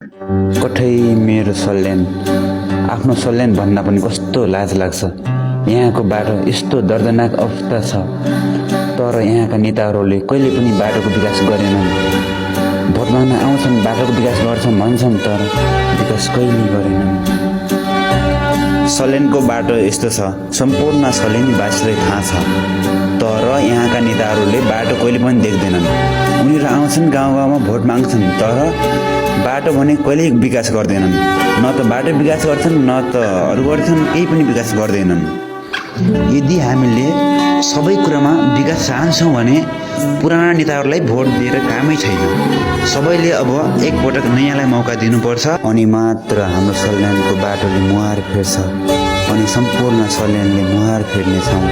कठै मेरो सल्यान आफ्नो सल्यान भन्दा पनि कस्तो लाज लाग्छ। यहाँको बाटो यस्तो दर्दनाक अवस्था छ, तर यहाँका नेताहरूले कहिले पनि बाटोको विकास गरेनन्। भोट माग्न आउँछन्, बाटोको विकास गर्छन् भन्छन्, तर विकास कहिले गरेनन्। सल्यानको बाटो यस्तो छ, सम्पूर्ण सल्यानीवासीलाई थाहा छ, तर यहाँका नेताहरूले बाटो कहिले पनि देख्दैनन्। उनीहरू आउँछन्, गाउँ गाउँमा भोट माग्छन्, तर बाटो भने कहिले विकास गर्दैनन्। न त बाटो विकास गर्छन्, न त अरू गर्छन्, केही पनि विकास गर्दैनन्। यदि हामीले सबै कुरामा विकास चाहन्छौँ भने पुराना नेताहरूलाई भोट दिएर कामै छैन। सबैले अब एकपटक नयाँलाई मौका दिनुपर्छ, अनि मात्र हाम्रो सल्यानको बाटोले मुहार फेर्छ, अनि सम्पूर्ण सल्यानले मुहार फेर्नेछौँ।